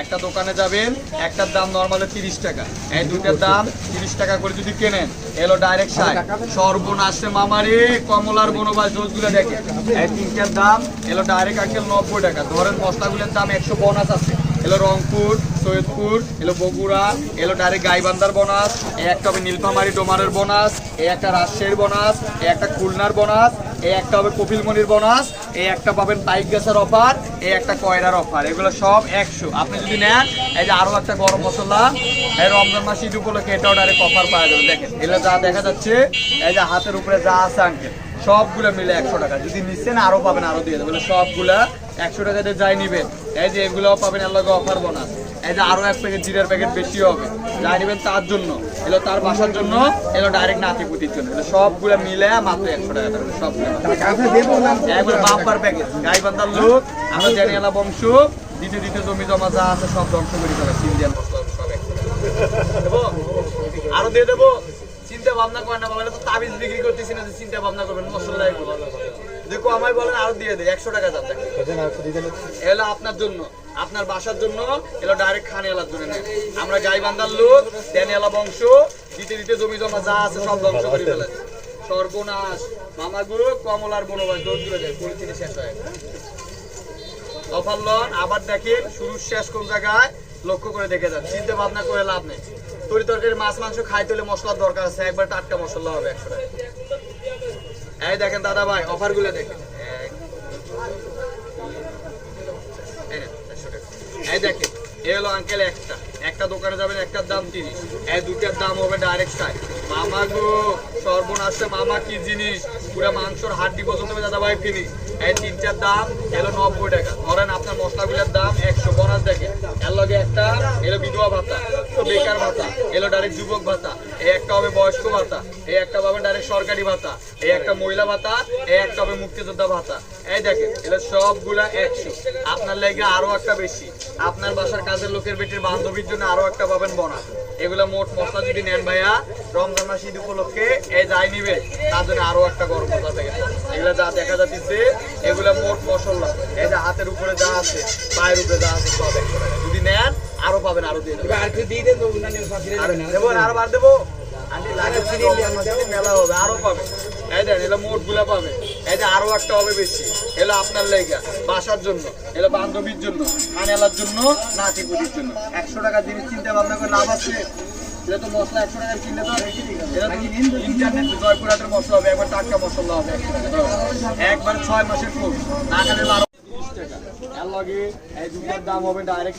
একটা দোকানে যাবেন, একটার দাম নর্মালি 30 টাকা, এই দুইটার দাম 30 টাকা করে যদি কেনেন এলো ডাইরেক্ট 60। সর্বনাশে মামারে কমলার বনবাস জোসগুলো দেখেন, এই তিনটার দাম এলো ডাইরেক্ট আঙ্কেল 90 টাকা। ধরেন মশলাগুলোর দাম 100 বোনাস আছে, এলো রংপুর, সৈয়দপুর, এলো বগুড়া, এলো ডাইরেক্ট গাইবান্ধার বোনাস, এই একটা হবে নীলফামারী ডোমারের বোনাস, এই একটা রাজশাহীর বোনাস, এই একটা খুলনার বোনাস, এই একটা হবে কপিলমণির বোনাস, এই একটা পাবেন বাইক গ্যাসের অফার, এই একটা কয়রার অফার। এগুলো সব 100। আপনি যদি নেন এই যে আরো একটা গরম মশলা, এই রমজান মাস ঈদ উপলক্ষে এটাও ডাইরেক্ট অফার পাওয়া যাবে। দেখেন এগুলো যা দেখা যাচ্ছে, এই যে হাতের উপরে যা আছে আঙ্কেল সবগুলো মিলে 100 টাকা। যদি নিচ্ছেন আরো পাবেন, আরো দিয়ে দেবেন। সবগুলা 100 টাকা দিয়ে যাই নিবেন, এই যে এগুলোও পাবেন এর লগে অফার বোনাস। এই যে আরো এক প্যাকেট জিরার প্যাকেট বেশি হবে, যাই নিবেন তার জন্য, এলো তার বাসার জন্য, এলো ডাইরেক্ট নাতিপুতির জন্য। সবগুলো মিলে মাত্র 100 টাকা দেবেন। সবগুলো একবার বাম্পার প্যাকেজ। গাইবান্ধার লোক, আমরা জেনিয়ালা বংশ, দিতে দিতে জমি জমা যা আছে সব ধ্বংস করে ফেলে। ইন্ডিয়ান মশলা সব 100 টাকা আরো দিয়ে দেবো। চিন্তা ভাবনা করেন না, বলে তো তাবিজ বিক্রি করতেছি না, চিন্তা ভাবনা করবেন মশলা দেখো আমায় বলেন আরো দিয়ে দেয় 100 টাকা দাম। এলো আপনার জন্য, আপনার বাসার জন্য, এলো ডাইরেক্ট খানিয়ালার জন্য। আমরা গাইবান্ধার লোক, ড্যানিয়ালা বংশ, দিতে দিতে জমি জমা যা আছে সব ধ্বংস করে ফেলে। সর্বনাশ মামা গুরু কমলার বনবাস দৌড় দিবে যায়, পরিস্থিতি শেষ হয়। অফার লন আবার দেখেন শুরু শেষ কোন জায়গায় লক্ষ্য করে দেখে যান। চিন্তা ভাবনা করে লাভ নেই। তরি তরকারি মাছ মাংস খাইতে হলে মশলার দরকার আছে, একবার টাটকা মশলা হবে 100 টাকা। এই দেখেন দাদা ভাই অফার গুলো দেখেন, এই দেখেন এ হলো আঙ্কেল একটা দোকানে যাবেন, একটার দাম 30, এই দুটার দাম হবে ডাইরেক্ট 60। মামা গো সর্বনাশে মামা কি জিনিস, পুরো মাংসর হাড্ডি পর্যন্ত দাদা ভাই ফিনি। এই তিনটার দাম এলো 90 টাকা। ধরেন আপনার মশলাগুলোর দাম 100 বোনাস দেখেন, এর লগে একটা এলো বিধবা ভাতা, বেকার ভাতা, এলো ডাইরেক্ট যুবক ভাতা, এই একটা হবে বয়স্ক ভাতা, এই একটা পাবেন ডাইরেক্ট সরকারি ভাতা, এই একটা মহিলা ভাতা, এই একটা হবে মুক্তিযোদ্ধা ভাতা। এই দেখেন এগুলো সবগুলা 100। আপনার লেগে আরো একটা বেশি, আপনার বাসার কাজের লোকের বেটির বান্ধবীর জন্য আরো একটা পাবেন বোনাস। এগুলা মোট মশলা যদি নেন ভাইয়া রমজান মাস ঈদ উপলক্ষে এই যাই নিবে তার জন্য আরো একটা গরম মশলা প্যাকেট। এগুলা যা দেখা যাচ্ছে এগুলা মোট মশলা, এই যে হাতের উপরে যা আছে, পায়ের উপরে যা আছে সব 100 টাকা। যদি নেন আরো পাবেন, আরো দিয়ে দেবেন। আরো বার দেবো মেলা হবে, আরো পাবে। এই দেন এগুলো মোট গুলা পাবে। এই যে আরো একটা হবে বেশি, এলো আপনার লেগা বাসার জন্য, এলো বান্ধবীর জন্য, খানেলার জন্য, নাতিপুতির জন্য। 100 টাকা জিনিস চিন্তা ভাবনা করে লাভ আছে। এটা তো মশলা 100 টাকার কিনলে তো ইন্টারনেট জয়পুরহাটের মশলা হবে, একবার টাটকা মশলা হবে 100 টাকা। একবার 6 মাসের কোর্স না খেলে 12 টাকা। এর লগে এই দুটার দাম হবে ডাইরেক্ট